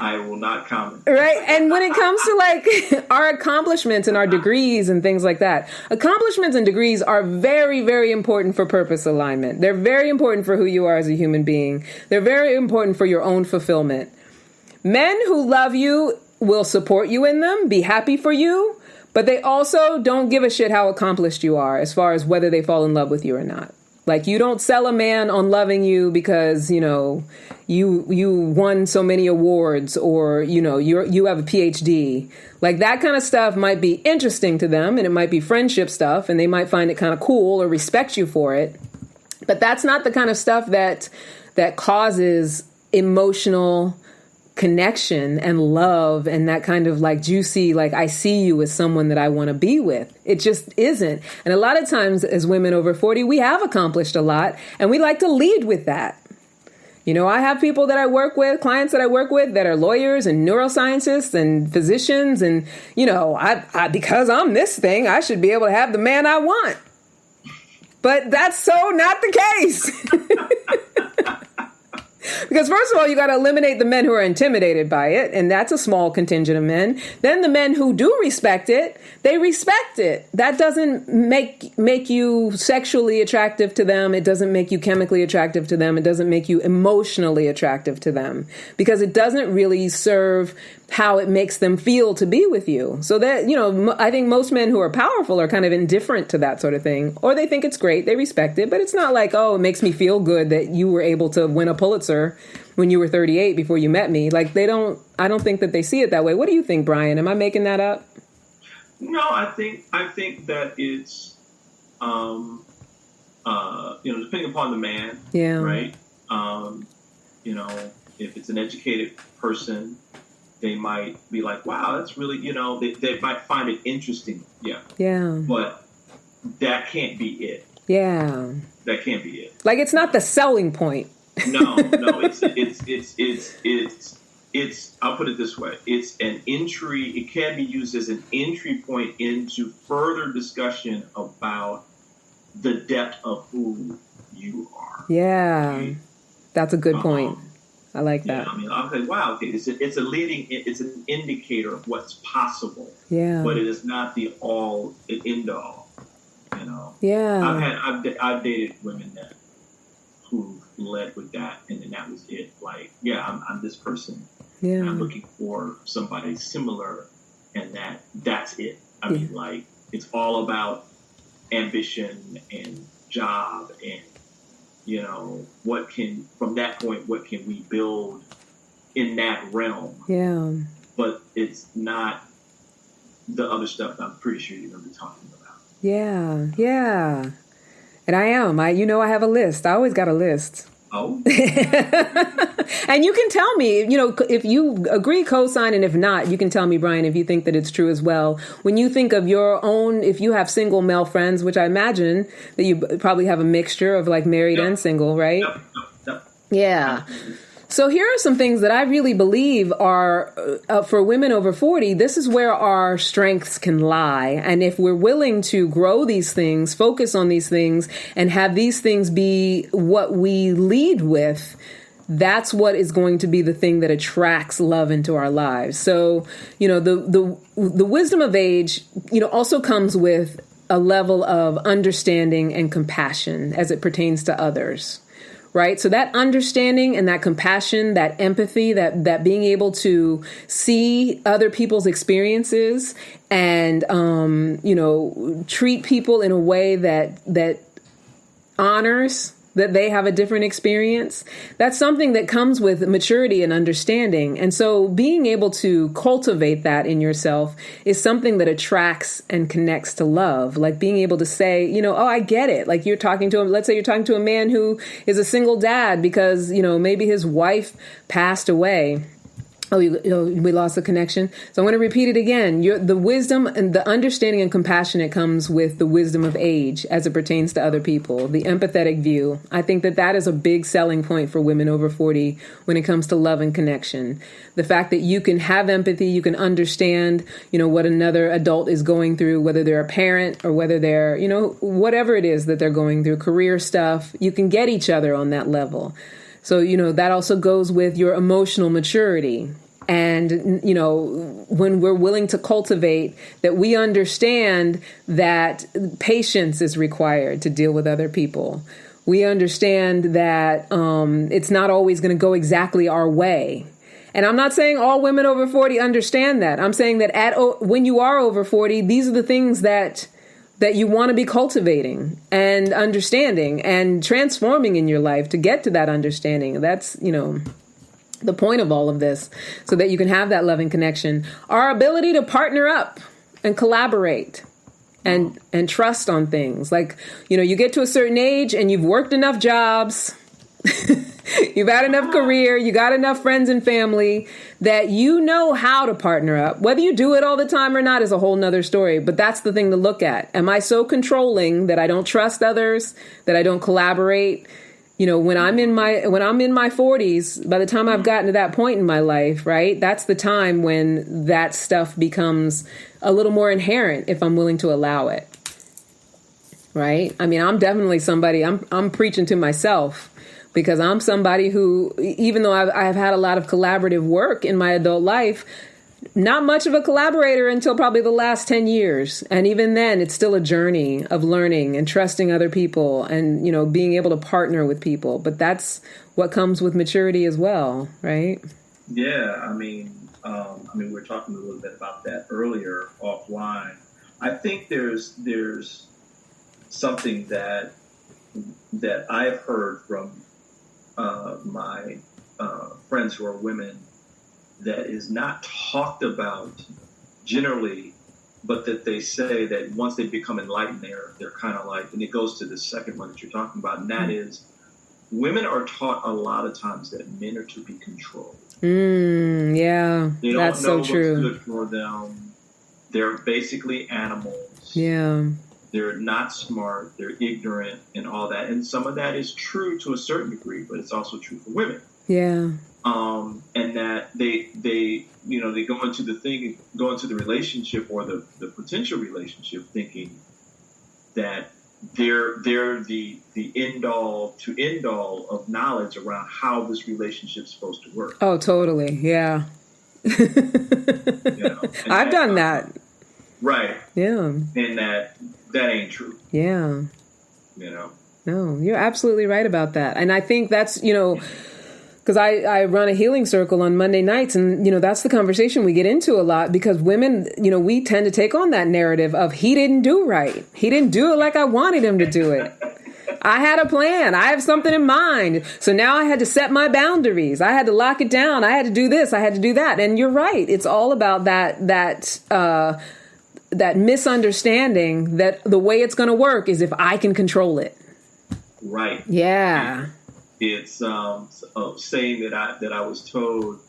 I will not comment. Right. And when it comes to like our accomplishments and our degrees and things like that, accomplishments and degrees are very, very important for purpose alignment. They're very important for who you are as a human being. They're very important for your own fulfillment. Men who love you will support you in them, be happy for you, but they also don't give a shit how accomplished you are as far as whether they fall in love with you or not. Like, you don't sell a man on loving you because, you won so many awards, or, you have a PhD. Like, that kind of stuff might be interesting to them, and it might be friendship stuff, and they might find it kind of cool or respect you for it. But that's not the kind of stuff that causes emotional connection and love and that kind of like juicy, like I see you as someone that I want to be with. It just isn't. And a lot of times as women over 40, we have accomplished a lot and we like to lead with that. You know, I have people that I work with, clients that I work with that are lawyers and neuroscientists and physicians. And, you know, I because I'm this thing, I should be able to have the man I want. But that's so not the case. Because first of all, you got to eliminate the men who are intimidated by it. And that's a small contingent of men. Then the men who do respect it, they respect it. That doesn't make you sexually attractive to them. It doesn't make you chemically attractive to them. It doesn't make you emotionally attractive to them, because it doesn't really serve how it makes them feel to be with you. So that, you know, I think most men who are powerful are kind of indifferent to that sort of thing, or they think it's great, they respect it, but it's not like, oh, it makes me feel good that you were able to win a Pulitzer when you were 38 before you met me. Like I don't think that they see it that way. What do you think, Brian? Am I making that up? No, I think that it's, you know, depending upon the man, yeah, right? You know, if it's an educated person, they might be like, wow, that's really, you know, they might find it interesting. Yeah. Yeah. But that can't be it. Yeah. That can't be it. Like, it's not the selling point. No, it's, I'll put it this way. It's an entry. It can be used as an entry point into further discussion about the depth of who you are. Yeah. Right? That's a good point. I like that. Yeah, I mean, I'm like, wow, okay, it's an indicator of what's possible. Yeah. But it is not the all, the end all, you know. Yeah. I've dated women who led with that, and then that was it. Like, yeah, I'm this person. Yeah. And I'm looking for somebody similar, and that's it. I mean, like, it's all about ambition and job and, you know, from that point, what can we build in that realm? Yeah. But it's not the other stuff that I'm pretty sure you're going to be talking about. Yeah. Yeah. And I am. I have a list. I always got a list. Oh. And you can tell me, you know, if you agree, co-sign, and if not, you can tell me, Brian, if you think that it's true as well. When you think of your own, if you have single male friends, which I imagine that you probably have a mixture of like married and single, right? Yep. Yeah. So here are some things that I really believe are, for women over 40, this is where our strengths can lie. And if we're willing to grow these things, focus on these things, and have these things be what we lead with, that's what is going to be the thing that attracts love into our lives. So, you know, the wisdom of age, you know, also comes with a level of understanding and compassion as it pertains to others. Right. So that understanding and that compassion, that empathy, that being able to see other people's experiences and, you know, treat people in a way that honors that they have a different experience. That's something that comes with maturity and understanding. And so being able to cultivate that in yourself is something that attracts and connects to love. Like being able to say, you know, oh, I get it. Like you're talking to him. Let's say you're talking to a man who is a single dad because, you know, maybe his wife passed away. Oh, we lost the connection. So I'm going to repeat it again. The wisdom and the understanding and compassion, it comes with the wisdom of age as it pertains to other people, the empathetic view. I think that is a big selling point for women over 40 when it comes to love and connection. The fact that you can have empathy, you can understand, you know, what another adult is going through, whether they're a parent or whether they're, you know, whatever it is that they're going through, career stuff, you can get each other on that level. So, you know, that also goes with your emotional maturity. And, you know, when we're willing to cultivate that, we understand that patience is required to deal with other people. We understand that it's not always going to go exactly our way. And I'm not saying all women over 40 understand that. I'm saying that when you are over 40, these are the things that you want to be cultivating and understanding and transforming in your life to get to that understanding. That's, you know, the point of all of this, so that you can have that loving connection. Our ability to partner up and collaborate and trust on things. Like, you know, you get to a certain age and you've worked enough jobs, you've had enough career, you got enough friends and family that you know how to partner up. Whether you do it all the time or not is a whole nother story, but that's the thing to look at. Am I so controlling that I don't trust others, that I don't collaborate? when I'm in my 40s, by the time I've gotten to that point in my life, right, that's the time when that stuff becomes a little more inherent if I'm willing to allow it. Right? I mean, I'm definitely somebody, I'm preaching to myself, because I'm somebody who, even though I've had a lot of collaborative work in my adult life, not much of a collaborator until probably the last 10 years. And even then, it's still a journey of learning and trusting other people and, being able to partner with people. But that's what comes with maturity as well, right? Yeah, I mean, we were talking a little bit about that earlier offline. I think there's something that I've heard from my friends who are women that is not talked about generally, but that they say that once they become enlightened, they're kind of like, and it goes to the second one that you're talking about, and that is, women are taught a lot of times that men are to be controlled. Yeah, they don't that's know so true. What's good for them. They're basically animals. Yeah. They're not smart. They're ignorant and all that. And some of that is true to a certain degree, but it's also true for women. Yeah. And that they go into the relationship or the potential relationship thinking that they're the end all of knowledge around how this relationship's supposed to work. Oh, totally. Yeah. I've done that. Right. Yeah. And that ain't true. Yeah. No, you're absolutely right about that. And I think that's, because I run a healing circle on Monday nights, and, that's the conversation we get into a lot, because women, we tend to take on that narrative of, he didn't do right. He didn't do it like I wanted him to do it. I had a plan. I have something in mind. So now I had to set my boundaries. I had to lock it down. I had to do this. I had to do that. And you're right. It's all about that misunderstanding that the way it's going to work is if I can control it. Right. Yeah. It's a saying that I was told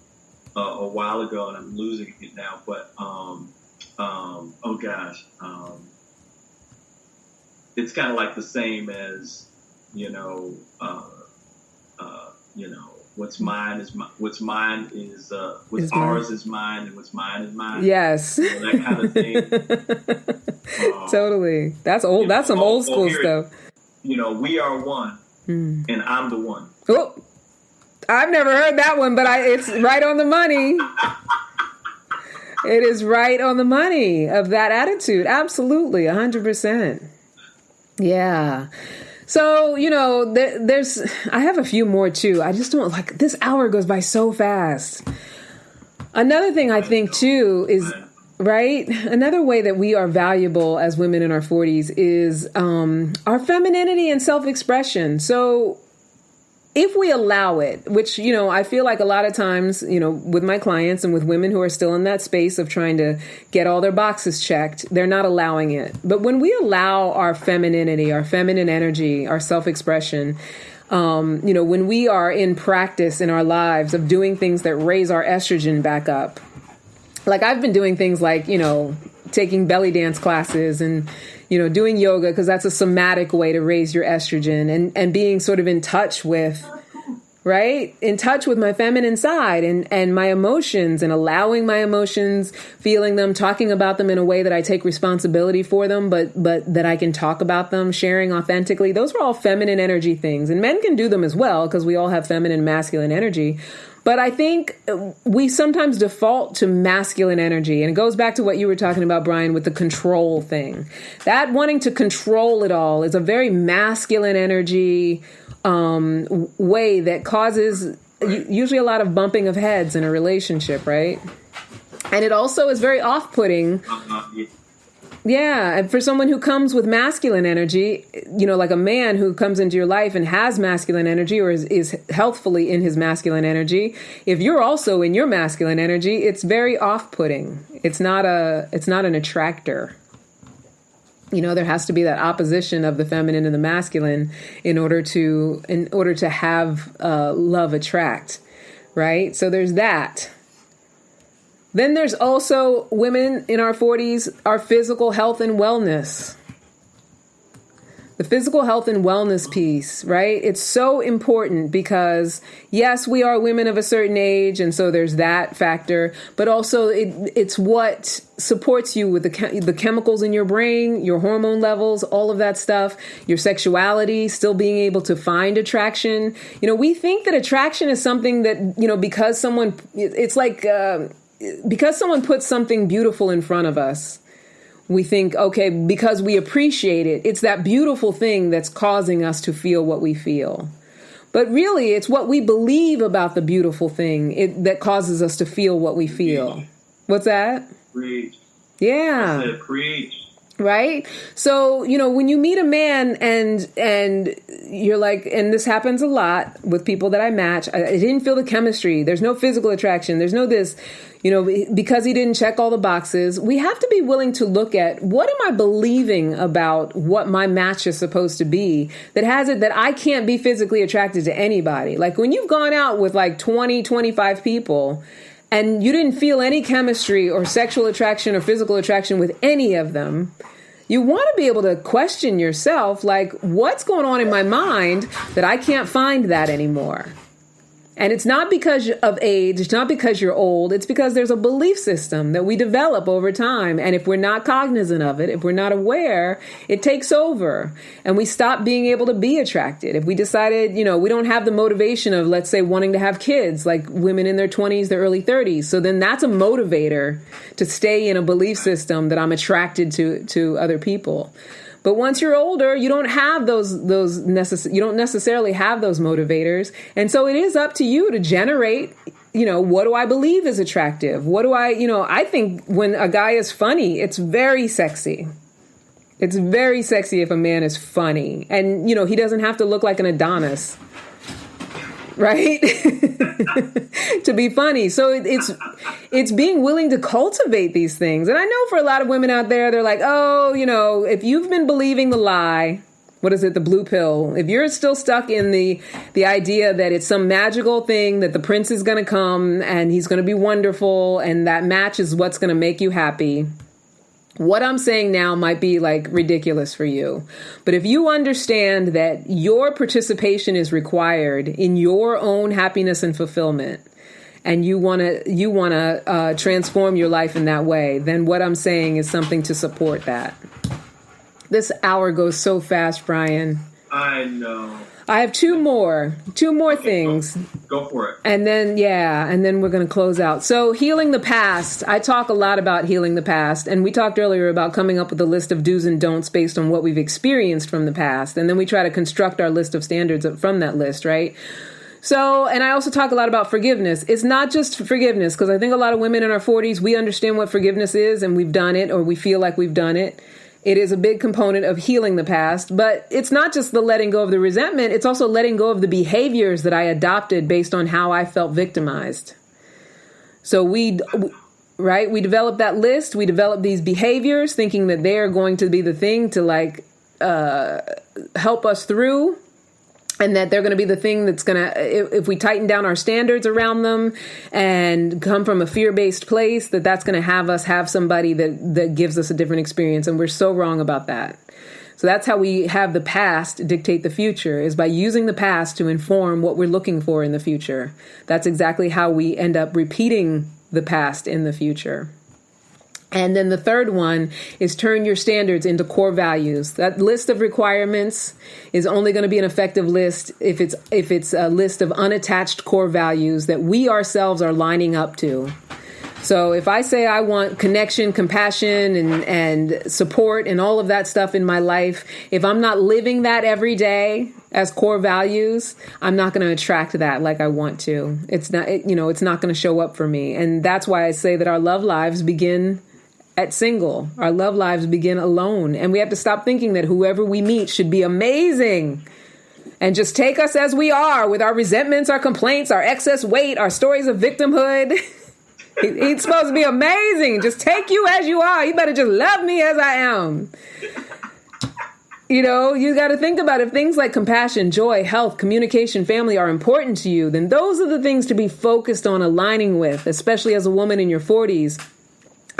a while ago, and I'm losing it now. But it's kind of like the same as what's ours is mine, and what's mine is mine. Yes. That kind of thing. Totally. That's old. That's some old school stuff. We are one, and I'm the one. Oh, I've never heard that one, but it's right on the money. It is right on the money of that attitude. Absolutely. 100%. Yeah. So, I have a few more too. I just don't this hour goes by so fast. Another thing I think too is, right, another way that we are valuable as women in our 40s is our femininity and self-expression. So if we allow it, which, I feel like a lot of times, with my clients and with women who are still in that space of trying to get all their boxes checked, they're not allowing it. But when we allow our femininity, our feminine energy, our self-expression, when we are in practice in our lives of doing things that raise our estrogen back up, like I've been doing things like, taking belly dance classes and, doing yoga, because that's a somatic way to raise your estrogen, and being sort of in touch with, right? In touch with my feminine side and my emotions, and allowing my emotions, feeling them, talking about them in a way that I take responsibility for them, but that I can talk about them, sharing authentically. Those are all feminine energy things, and men can do them as well, because we all have feminine and masculine energy. But I think we sometimes default to masculine energy. And it goes back to what you were talking about, Brian, with the control thing. That wanting to control it all is a very masculine energy way that causes usually a lot of bumping of heads in a relationship, right? And it also is very off-putting. Yeah, and for someone who comes with masculine energy, like a man who comes into your life and has masculine energy, or is healthfully in his masculine energy, if you're also in your masculine energy, it's very off-putting. It's not an attractor. There has to be that opposition of the feminine and the masculine in order to have love attract, right? So there's that. Then there's also women in our 40s, our physical health and wellness. The physical health and wellness piece, right? It's so important because, yes, we are women of a certain age, and so there's that factor, but also it's what supports you with the chemicals in your brain, your hormone levels, all of that stuff, your sexuality, still being able to find attraction. We think that attraction is something that, because someone puts something beautiful in front of us, we think, okay, because we appreciate it, it's that beautiful thing that's causing us to feel what we feel. But really, it's what we believe about the beautiful thing that causes us to feel what we feel. What's that? Preach. Yeah. I said preach. Right? So, when you meet a man and you're like, and this happens a lot with people that I match, I didn't feel the chemistry. There's no physical attraction. There's no this, because he didn't check all the boxes. We have to be willing to look at, what am I believing about what my match is supposed to be that has it that I can't be physically attracted to anybody? Like when you've gone out with like 20, 25 people and you didn't feel any chemistry or sexual attraction or physical attraction with any of them, you want to be able to question yourself, like, what's going on in my mind that I can't find that anymore? And it's not because of age, it's not because you're old, it's because there's a belief system that we develop over time. And if we're not cognizant of it, if we're not aware, it takes over and we stop being able to be attracted. If we decided, we don't have the motivation of, let's say, wanting to have kids, like women in their 20s, their early 30s. So then that's a motivator to stay in a belief system that I'm attracted to other people. But once you're older, you don't have you don't necessarily have those motivators. And so it is up to you to generate, what do I believe is attractive? What do I think when a guy is funny, it's very sexy. It's very sexy if a man is funny. And, he doesn't have to look like an Adonis, right? To be funny. So it's being willing to cultivate these things. And I know for a lot of women out there, they're like, oh, if you've been believing the lie, what is it? The blue pill. If you're still stuck in the idea that it's some magical thing, that the prince is going to come and he's going to be wonderful and that match is what's going to make you happy. What I'm saying now might be like ridiculous for you. But if you understand that your participation is required in your own happiness and fulfillment, and you want to transform your life in that way, then what I'm saying is something to support that. This hour goes so fast, Brian. I know. I have two more things. Go for it. And then we're going to close out. So healing the past. I talk a lot about healing the past. And we talked earlier about coming up with a list of do's and don'ts based on what we've experienced from the past. And then we try to construct our list of standards from that list, right? So, and I also talk a lot about forgiveness. It's not just forgiveness, because I think a lot of women in our 40s, we understand what forgiveness is and we've done it, or we feel like we've done it. It is a big component of healing the past, but it's not just the letting go of the resentment. It's also letting go of the behaviors that I adopted based on how I felt victimized. So we develop that list. We develop these behaviors thinking that they are going to be the thing to help us through. And that they're going to be the thing that's going to, if we tighten down our standards around them and come from a fear-based place, that's going to have us have somebody that gives us a different experience. And we're so wrong about that. So that's how we have the past dictate the future, is by using the past to inform what we're looking for in the future. That's exactly how we end up repeating the past in the future. And then the third one is turn your standards into core values. That list of requirements is only going to be an effective list if it's a list of unattached core values that we ourselves are lining up to. So if I say I want connection, compassion, and support and all of that stuff in my life, if I'm not living that every day as core values, I'm not going to attract that like I want to. It's not going to show up for me. And that's why I say that our love lives begin at single. Our love lives begin alone. And we have to stop thinking that whoever we meet should be amazing and just take us as we are, with our resentments, our complaints, our excess weight, our stories of victimhood. He's supposed to be amazing. Just take you as you are. You better just love me as I am. You got to think about, if things like compassion, joy, health, communication, family are important to you, then those are the things to be focused on aligning with, especially as a woman in your 40s.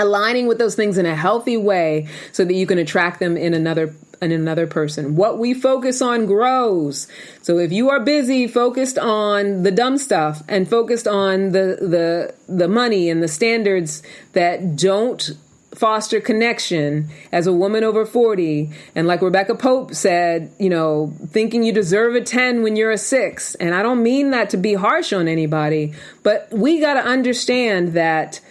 aligning with those things in a healthy way so that you can attract them in another person. What we focus on grows. So if you are busy focused on the dumb stuff and focused on the money and the standards that don't foster connection as a woman over 40, and like Rebecca Pope said, thinking you deserve a 10 when you're a 6. And I don't mean that to be harsh on anybody, but we got to understand that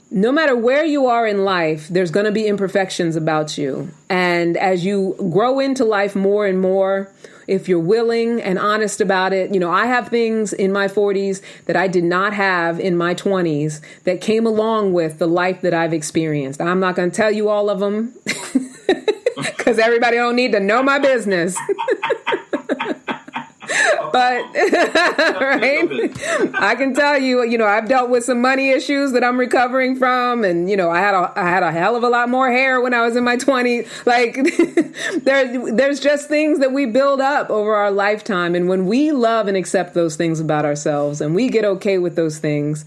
no matter where you are in life, there's going to be imperfections about you. And as you grow into life more and more, if you're willing and honest about it, I have things in my 40s that I did not have in my 20s that came along with the life that I've experienced. I'm not going to tell you all of them because everybody don't need to know my business. But, right, I can tell you, I've dealt with some money issues that I'm recovering from. And, I had a hell of a lot more hair when I was in my 20s. Like, there's just things that we build up over our lifetime. And when we love and accept those things about ourselves and we get okay with those things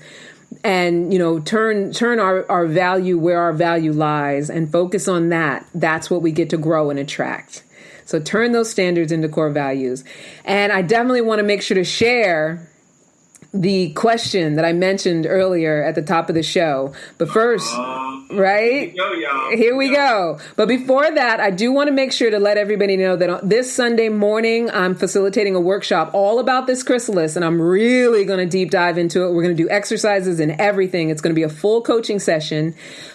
and, turn our value where our value lies and focus on that, that's what we get to grow and attract. So turn those standards into core values. And I definitely want to make sure to share the question that I mentioned earlier at the top of the show. But first, right? Here we go. But before that, I do want to make sure to let everybody know that this Sunday morning, I'm facilitating a workshop all about this chrysalis, and I'm really going to deep dive into it. We're going to do exercises and everything. It's going to be a full coaching session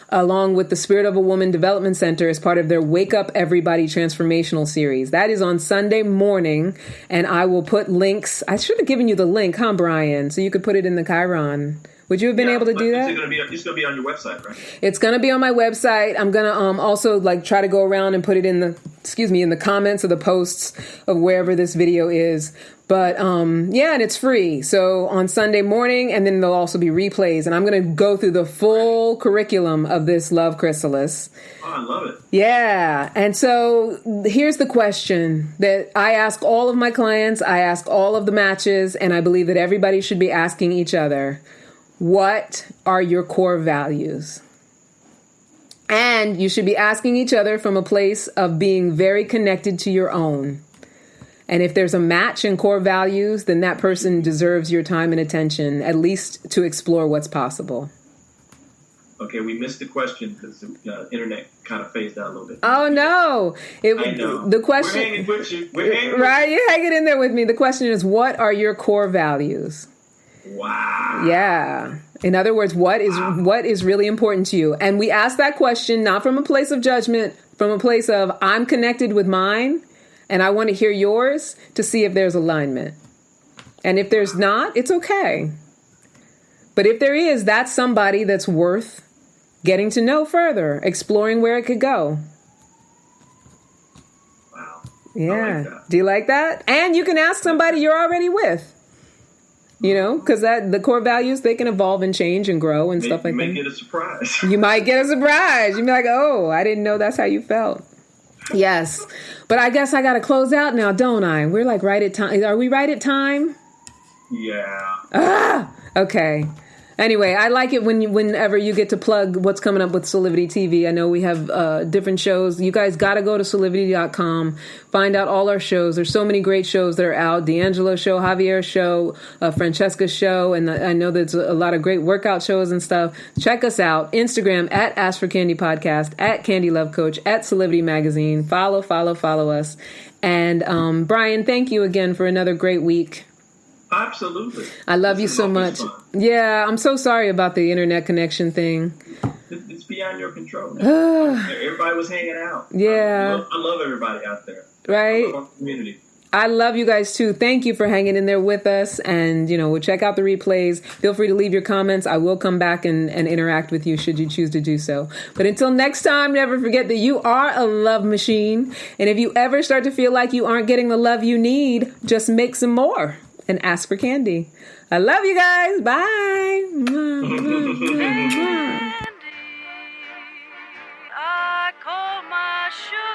along with the Spirit of a Woman Development Center as part of their Wake Up Everybody Transformational Series. That is on Sunday morning, and I will put links. I should have given you the link, huh, Brian? So you could put it in the Chiron. Would you have been able to do that? It's going to be on your website, right? It's going to be on my website. I'm going to also try to go around and put it in the comments of the posts of wherever this video is. But and it's free. So on Sunday morning, and then there'll also be replays. And I'm going to go through the full curriculum of this Love Chrysalis. Oh, I love it. Yeah. And so here's the question that I ask all of my clients. I ask all of the matches, and I believe that everybody should be asking each other. What are your core values? And you should be asking each other from a place of being very connected to your own. And if there's a match in core values, then that person deserves your time and attention, at least to explore what's possible. Okay, we missed the question because the internet kind of phased out a little bit. Oh, no. I know. The question, we're hanging with you. We're hanging right, you're hanging in there with me. The question is, what are your core values? Wow. Yeah. In other words, what is really important to you? And we ask that question not from a place of judgment, from a place of I'm connected with mine and I want to hear yours to see if there's alignment. And if there's not, it's okay. But if there is, that's somebody that's worth getting to know further, exploring where it could go. Wow. Yeah. I like that. Do you like that? And you can ask somebody you're already with. Because the core values, they can evolve and change and grow and stuff like that. You might get a surprise. You might get a surprise. You'd be like, oh, I didn't know that's how you felt. Yes. But I guess I got to close out now, don't I? We're like right at time. Are we right at time? Yeah. Okay. Anyway, I like it whenever you get to plug what's coming up with Solivity TV. I know we have different shows. You guys got to go to solivity.com, find out all our shows. There's so many great shows that are out. D'Angelo's show, Javier's show, Francesca's show, and I know there's a lot of great workout shows and stuff. Check us out. Instagram at Ask for Candy Podcast, at Candy Love Coach, at Solivity Magazine. Follow us. And Brian, thank you again for another great week. Absolutely. I love you so much. Yeah, I'm so sorry about the internet connection thing. It's beyond your control. Everybody was hanging out. Yeah. I love everybody out there. Right. I love our community. I love you guys too. Thank you for hanging in there with us. And, we'll check out the replays. Feel free to leave your comments. I will come back and interact with you should you choose to do so. But until next time, never forget that you are a love machine. And if you ever start to feel like you aren't getting the love you need, just make some more. And ask for candy. I love you guys. Bye. I call my sugar.